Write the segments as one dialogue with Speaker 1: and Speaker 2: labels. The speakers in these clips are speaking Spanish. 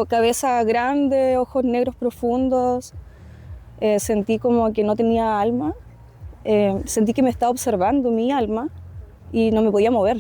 Speaker 1: cabeza grande, ojos negros profundos. Sentí como que no tenía alma. Sentí que me estaba observando mi alma y no me podía mover.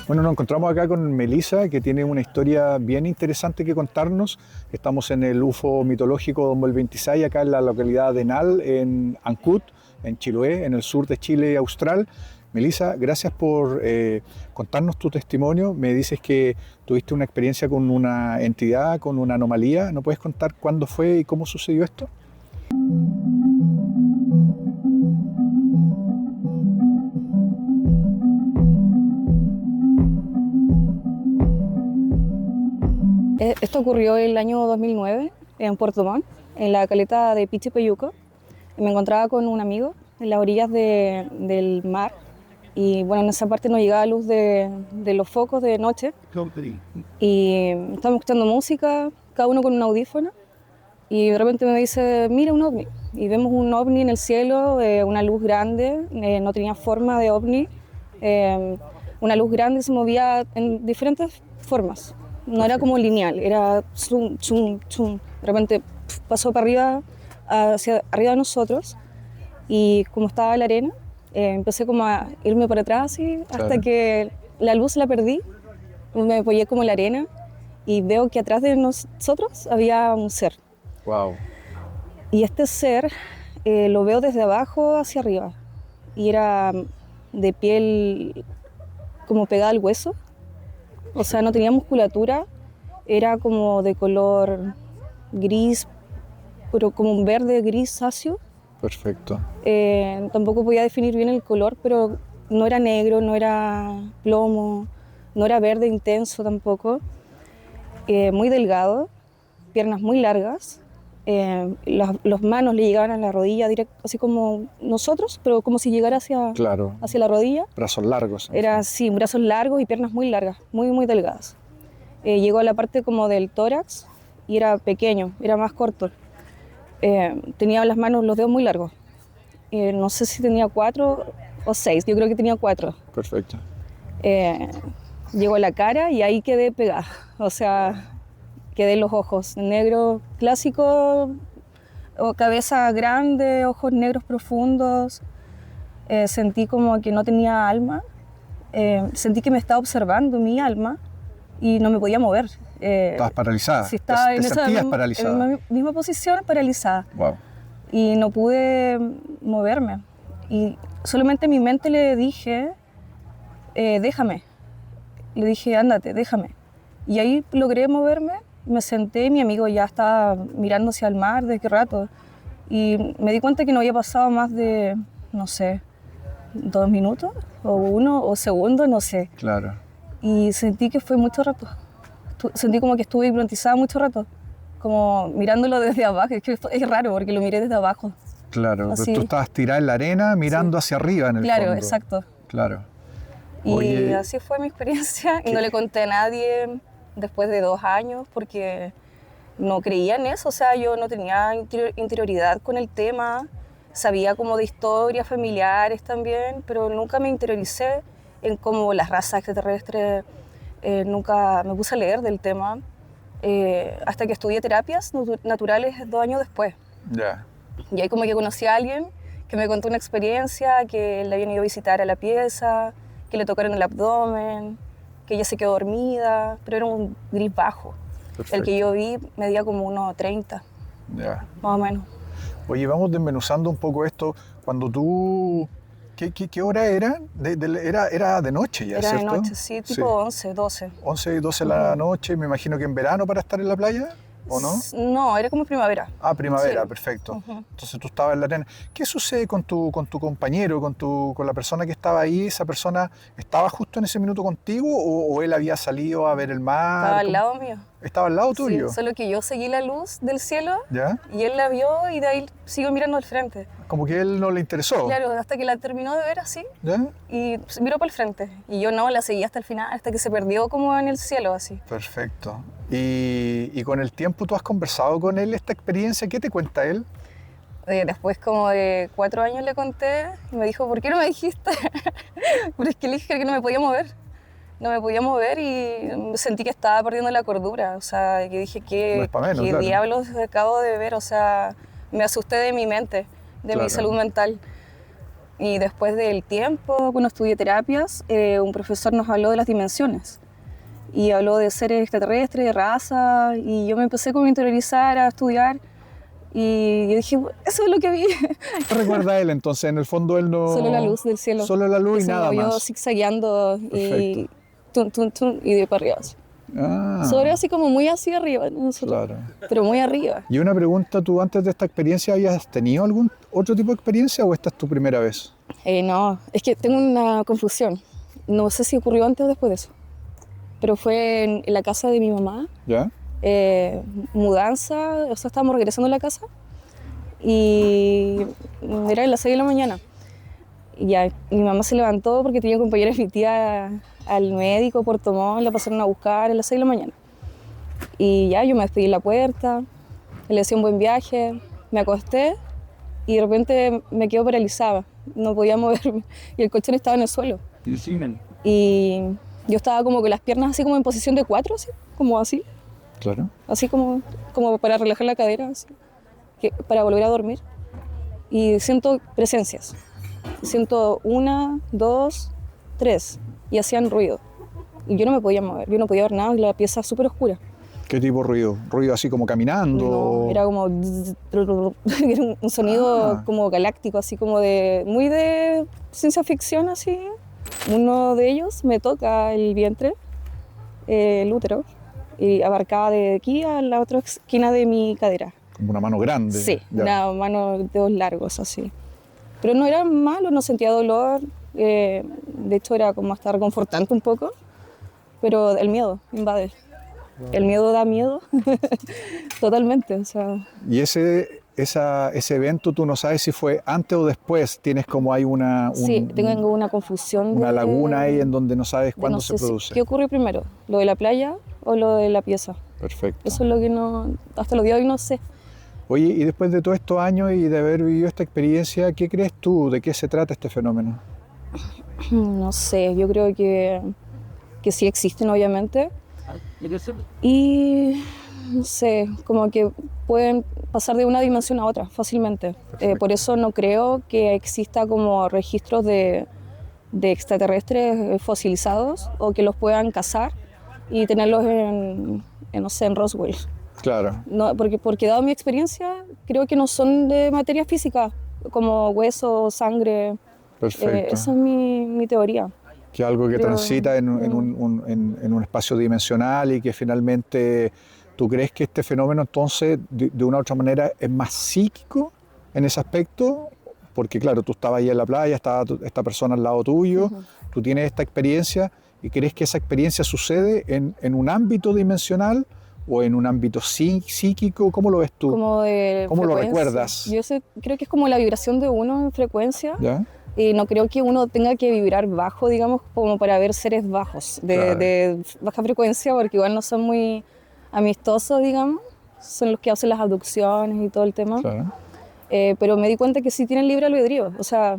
Speaker 2: Bueno, nos encontramos acá con Melissa, que tiene una historia bien interesante que contarnos. Estamos en el UFO mitológico 2026, acá en la localidad de Enal, en Ancud, en Chiloé, en el sur de Chile austral. Melissa, gracias por contarnos tu testimonio. Me dices que tuviste una experiencia con una entidad, con una anomalía. ¿No puedes contar cuándo fue y cómo sucedió esto?
Speaker 1: Esto ocurrió el año 2009 en Puerto Montt, en la caleta de Pichipeyuco. Me encontraba con un amigo en las orillas del mar y bueno, en esa parte no llegaba luz de los focos de noche y estábamos escuchando música, cada uno con un audífono y de repente me dice, mira un ovni, y vemos un ovni en el cielo, una luz grande, no tenía forma de ovni, una luz grande se movía en diferentes formas. No era como lineal, era zum, zum, zum. De repente pasó para arriba, hacia arriba de nosotros y como estaba en la arena, empecé como a irme para atrás hasta que la luz la perdí, me apoyé como en la arena y veo que atrás de nosotros había un ser.
Speaker 2: Wow.
Speaker 1: Y este ser lo veo desde abajo hacia arriba y era de piel como pegada al hueso. O sea, no tenía musculatura, era como de color gris, pero como un verde grisáceo.
Speaker 2: Perfecto.
Speaker 1: Tampoco podía definir bien el color, pero no era negro, no era plomo, no era verde intenso tampoco. Muy delgado, piernas muy largas, las manos le llegaban a la rodilla, así como nosotros, pero como si llegara hacia la rodilla.
Speaker 2: Brazos largos.
Speaker 1: Era así, brazos largos y piernas muy largas, muy, muy delgadas. Llegó a la parte como del tórax y era pequeño, era más corto. Tenía las manos, los dedos muy largos. No sé si tenía 4 o 6, yo creo que tenía 4.
Speaker 2: Perfecto.
Speaker 1: Llegó a la cara y ahí quedé pegada, o sea, quedé en los ojos, negro clásico, cabeza grande, ojos negros profundos. Sentí como que no tenía alma, sentí que me estaba observando mi alma y no me podía mover.
Speaker 2: ¿Estabas paralizada?
Speaker 1: Sí, estaba
Speaker 2: ¿Te sentías paralizada?
Speaker 1: en la misma posición, paralizada.
Speaker 2: Wow.
Speaker 1: Y no pude moverme. Y solamente en mi mente le dije, déjame. Le dije, ándate, déjame. Y ahí logré moverme, me senté, mi amigo ya estaba mirando hacia el mar desde qué rato. Y me di cuenta que no había pasado más de, no sé, 2 minutos, o 1 o segundos, no sé.
Speaker 2: Claro.
Speaker 1: Y sentí que fue mucho rato. Sentí como que estuve hipnotizada mucho rato, como mirándolo desde abajo. Es que es raro porque lo miré desde abajo.
Speaker 2: Claro,
Speaker 1: así.
Speaker 2: pero tú estabas tirada en la arena mirando hacia arriba en el fondo.
Speaker 1: Claro, exacto.
Speaker 2: Claro.
Speaker 1: Y así fue mi experiencia y no le conté a nadie después de 2 años porque no creía en eso. O sea, yo no tenía interioridad con el tema, sabía como de historias familiares también, pero nunca me interioricé en cómo las razas extraterrestres, nunca me puse a leer del tema, hasta que estudié terapias naturales 2 años después.
Speaker 2: Ya.
Speaker 1: Y ahí como que conocí a alguien que me contó una experiencia, que le habían ido a visitar a la pieza, que le tocaron el abdomen, que ella se quedó dormida, pero era un gris bajo. Perfecto. El que yo vi medía como 1,30, más o menos.
Speaker 2: Oye, vamos desmenuzando un poco esto. Cuando tú... ¿Qué hora era? Era de noche ya,
Speaker 1: era
Speaker 2: ¿cierto?
Speaker 1: Era de noche, sí, tipo 11, 12.
Speaker 2: 11 y 12 de la noche, me imagino que en verano para estar en la playa, ¿o no?
Speaker 1: No, era como primavera.
Speaker 2: Ah, primavera,
Speaker 1: sí.
Speaker 2: Perfecto. Entonces tú estabas en la arena. ¿Qué sucede con tu compañero, con la persona que estaba ahí? ¿Esa persona estaba justo en ese minuto contigo o él había salido a ver el mar?
Speaker 1: Estaba al lado mío.
Speaker 2: Estaba al lado
Speaker 1: Sí,
Speaker 2: tuyo.
Speaker 1: solo que yo seguí la luz del cielo
Speaker 2: ¿Ya?
Speaker 1: y él la vio y de ahí siguió mirando al frente.
Speaker 2: Como que a él no le interesó.
Speaker 1: Claro, hasta que la terminó de ver así
Speaker 2: ¿Ya?
Speaker 1: y se miró para el frente. Y yo no, la seguí hasta el final, hasta que se perdió como en el cielo así.
Speaker 2: Perfecto. Y con el tiempo tú has conversado con él esta experiencia. ¿Qué te cuenta él?
Speaker 1: Después como de 4 años le conté y me dijo, ¿por qué no me dijiste? Pero es que le dije que no me podía mover. No me podía mover y sentí que estaba perdiendo la cordura. O sea, que dije,
Speaker 2: No
Speaker 1: ¿qué,
Speaker 2: es pa' menos,
Speaker 1: qué
Speaker 2: claro.
Speaker 1: diablos acabo de ver? O sea, me asusté de mi mente, de
Speaker 2: Claro.
Speaker 1: mi salud mental. Y después del tiempo, cuando estudié terapias, un profesor nos habló de las dimensiones. Y habló de seres extraterrestres, de raza, y yo me empecé como a interiorizar, a estudiar. Y yo dije, eso es lo que vi.
Speaker 2: ¿Qué recuerda él entonces? En el fondo él no...
Speaker 1: Solo la luz del cielo.
Speaker 2: Solo la luz
Speaker 1: Que
Speaker 2: y
Speaker 1: se
Speaker 2: nada
Speaker 1: movió
Speaker 2: más.
Speaker 1: zigzagueando y tun, tun, tun, y de para arriba. Así.
Speaker 2: Ah,
Speaker 1: Sobre así como muy hacia arriba, nosotros,
Speaker 2: claro.
Speaker 1: pero muy arriba.
Speaker 2: Y una pregunta, ¿tú antes de esta experiencia habías tenido algún otro tipo de experiencia o esta es tu primera vez?
Speaker 1: No, es que tengo una confusión. No sé si ocurrió antes o después de eso. Pero fue en la casa de mi mamá,
Speaker 2: ¿Ya?
Speaker 1: mudanza, o sea, estábamos regresando a la casa y era a las 6 de la mañana. Y ya mi mamá se levantó porque tenía que acompañar a mi tía al médico, Puerto Montt, la pasaron a buscar a las 6 de la mañana. Y ya yo me despedí en la puerta, le decía un buen viaje, me acosté y de repente me quedo paralizada, no podía moverme y el colchón estaba en el suelo. Y yo estaba como con las piernas así como en posición de 4,
Speaker 2: Claro.
Speaker 1: así como para relajar la cadera, así, para volver a dormir. Y siento presencias. Siento 1, 2, 3 y hacían ruido. Y yo no me podía mover, yo no podía ver nada y la pieza súper oscura.
Speaker 2: ¿Qué tipo de ruido? ¿Ruido así como caminando?
Speaker 1: No, era como era un sonido como galáctico, así como muy de ciencia ficción, así. Uno de ellos me toca el vientre, el útero, y abarcaba de aquí a la otra esquina de mi cadera.
Speaker 2: Como una mano grande.
Speaker 1: Sí,
Speaker 2: Ya.
Speaker 1: una mano de dedos largos, así. Pero no era malo, no sentía dolor, de hecho era como hasta reconfortante un poco, pero el miedo invade. El miedo da miedo, totalmente, o sea.
Speaker 2: Y ese evento, tú no sabes si fue antes o después. Tienes como hay
Speaker 1: Sí, tengo una confusión.
Speaker 2: una laguna ahí en donde no sabes
Speaker 1: de
Speaker 2: cuándo
Speaker 1: no
Speaker 2: se
Speaker 1: sé
Speaker 2: produce.
Speaker 1: ¿Qué ocurre primero? ¿Lo de la playa o lo de la pieza?
Speaker 2: Perfecto.
Speaker 1: Eso es lo que no, hasta los días de hoy no sé.
Speaker 2: Oye, y después de todos estos años y de haber vivido esta experiencia, ¿qué crees tú? ¿De qué se trata este fenómeno?
Speaker 1: No sé, yo creo que sí existen, obviamente. Y no sé, como que pueden pasar de una dimensión a otra fácilmente. Por eso no creo que exista como registros de extraterrestres fosilizados o que los puedan cazar y tenerlos no sé, en Roswell.
Speaker 2: Claro.
Speaker 1: No, porque dado mi experiencia, creo que no son de materia física, como hueso, sangre.
Speaker 2: Perfecto.
Speaker 1: Esa es mi teoría.
Speaker 2: Que algo que
Speaker 1: Pero,
Speaker 2: transita en un espacio dimensional y que finalmente tú crees que este fenómeno entonces de una u otra manera es más psíquico en ese aspecto, porque claro, tú estabas ahí en la playa, estaba esta persona al lado tuyo, tú tienes esta experiencia y crees que esa experiencia sucede en un ámbito dimensional o en un ámbito psíquico. ¿Cómo lo ves tú?
Speaker 1: Como de
Speaker 2: ¿Cómo lo
Speaker 1: frecuencia.
Speaker 2: recuerdas?
Speaker 1: Yo creo que es como la vibración de uno en frecuencia.
Speaker 2: ¿Ya?
Speaker 1: Y no creo que uno tenga que vibrar bajo, digamos, como para ver seres bajos,
Speaker 2: Claro.
Speaker 1: de baja frecuencia, porque igual no son muy amistosos, digamos. Son los que hacen las abducciones y todo el tema.
Speaker 2: Claro.
Speaker 1: Pero me di cuenta que sí tienen libre albedrío. O sea,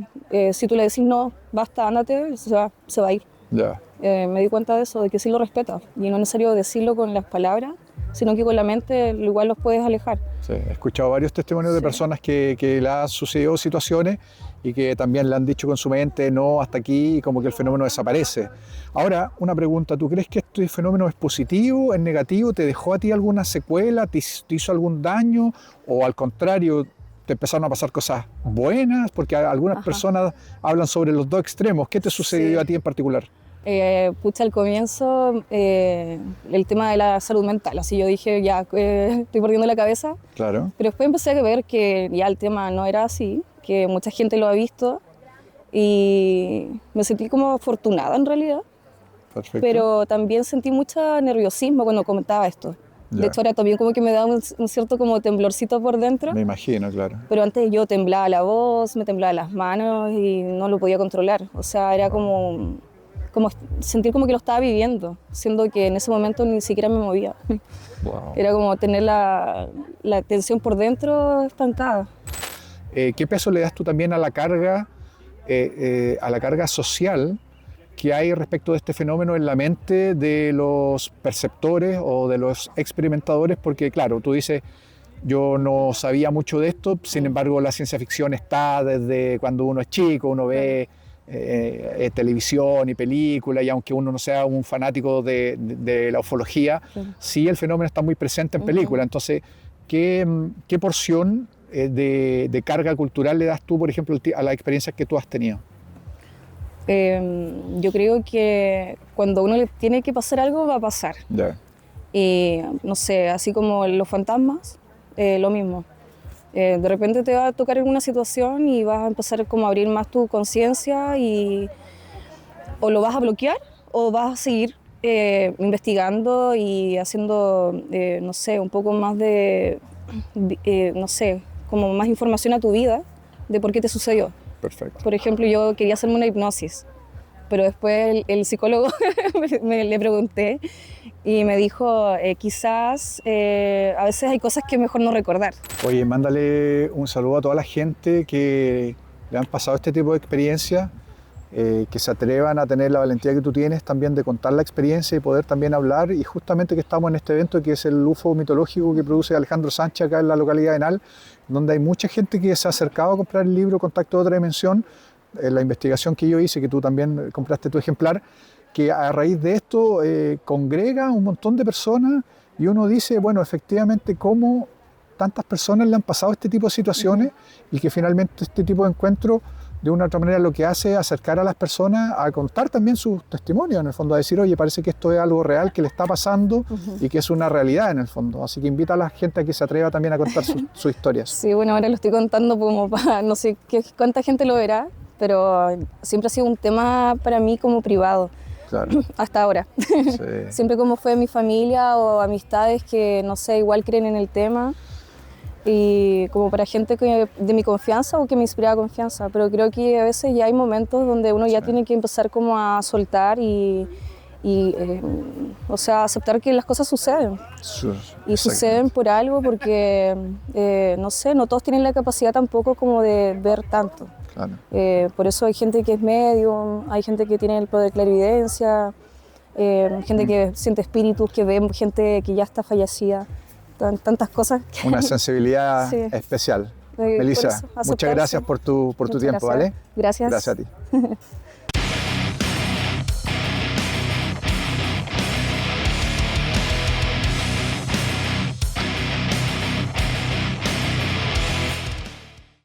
Speaker 1: si tú le decís no, basta, ándate, se va a ir.
Speaker 2: Ya.
Speaker 1: Me di cuenta de eso, de que sí lo respeta. Y no es necesario decirlo con las palabras, sino que con la mente igual los puedes alejar.
Speaker 2: Sí, he escuchado varios testimonios de personas que le han sucedido situaciones y que también le han dicho con su mente no, hasta aquí, y como que el fenómeno desaparece. Ahora, una pregunta, ¿tú crees que este fenómeno es positivo, es negativo? ¿Te dejó a ti alguna secuela? ¿Te hizo algún daño? ¿O al contrario, te empezaron a pasar cosas buenas? Porque algunas personas hablan sobre los dos extremos. ¿Qué te sucedió a ti en particular?
Speaker 1: Al comienzo el tema de la salud mental, así yo dije ya estoy perdiendo la cabeza,
Speaker 2: Claro.
Speaker 1: pero después empecé a ver que ya el tema no era así, que mucha gente lo ha visto y me sentí como afortunada en realidad.
Speaker 2: Perfecto.
Speaker 1: Pero también sentí mucho nerviosismo cuando comentaba esto,
Speaker 2: Ya.
Speaker 1: De hecho, ahora también como que me da un cierto como temblorcito por dentro.
Speaker 2: Me imagino, claro.
Speaker 1: Pero antes yo temblaba la voz, me temblaba las manos y no lo podía controlar. O sea, era como sentir como que lo estaba viviendo, siendo que en ese momento ni siquiera me movía.
Speaker 2: Wow.
Speaker 1: Era como tener la tensión por dentro estancada.
Speaker 2: ¿Qué peso le das tú también a la carga social que hay respecto de este fenómeno en la mente de los perceptores o de los experimentadores? Porque claro, tú dices, yo no sabía mucho de esto, sin embargo la ciencia ficción está desde cuando uno es chico, uno ve televisión y películas, y aunque uno no sea un fanático de la ufología, sí el fenómeno está muy presente en películas. Entonces, ¿qué porción de carga cultural le das tú, por ejemplo, a las experiencias que tú has tenido?
Speaker 1: Yo creo que cuando uno le tiene que pasar algo, va a pasar.
Speaker 2: Yeah.
Speaker 1: Y no sé, así como los fantasmas, lo mismo. De repente te va a tocar alguna situación y vas a empezar como a abrir más tu conciencia y o lo vas a bloquear o vas a seguir investigando y haciendo, no sé, un poco más no sé, como más información a tu vida de por qué te sucedió.
Speaker 2: Perfecto.
Speaker 1: Por ejemplo, yo quería hacerme una hipnosis, pero después el psicólogo le pregunté y me dijo, quizás a veces hay cosas que es mejor no recordar.
Speaker 2: Oye, mándale un saludo a toda la gente que le han pasado este tipo de experiencias, que se atrevan a tener la valentía que tú tienes también de contar la experiencia y poder también hablar, y justamente que estamos en este evento que es el UFO mitológico que produce Alejandro Sánchez acá en la localidad de Enal, donde hay mucha gente que se ha acercado a comprar el libro Contacto de otra dimensión, la investigación que yo hice, que tú también compraste tu ejemplar, que a raíz de esto congrega un montón de personas y uno dice, bueno, efectivamente, cómo tantas personas le han pasado este tipo de situaciones y que finalmente este tipo de encuentros de una u otra manera lo que hace es acercar a las personas a contar también sus testimonios, en el fondo, a decir, oye, parece que esto es algo real que le está pasando y que es una realidad en el fondo. Así que invita a la gente a que se atreva también a contar sus historias.
Speaker 1: Sí, bueno, ahora lo estoy contando como para, no sé cuánta gente lo verá, pero siempre ha sido un tema para mí como privado.
Speaker 2: Claro.
Speaker 1: Hasta ahora.
Speaker 2: Sí.
Speaker 1: Siempre como fue mi familia o amistades que, no sé, igual creen en el tema. Y como para gente de mi confianza o que me inspiraba confianza. Pero creo que a veces ya hay momentos donde uno ya tiene que empezar como a soltar o sea, aceptar que las cosas suceden. Y suceden por algo porque, no sé, no todos tienen la capacidad tampoco como de ver tanto.
Speaker 2: Claro.
Speaker 1: Por eso hay gente que es medium, hay gente que tiene el poder de clarividencia, gente que siente espíritus, que ve gente que ya está fallecida, tantas cosas.
Speaker 2: Una sensibilidad
Speaker 1: sí.
Speaker 2: especial. Melissa, muchas gracias por tu tiempo,
Speaker 1: gracias.
Speaker 2: ¿vale?
Speaker 1: Gracias.
Speaker 2: Gracias a ti.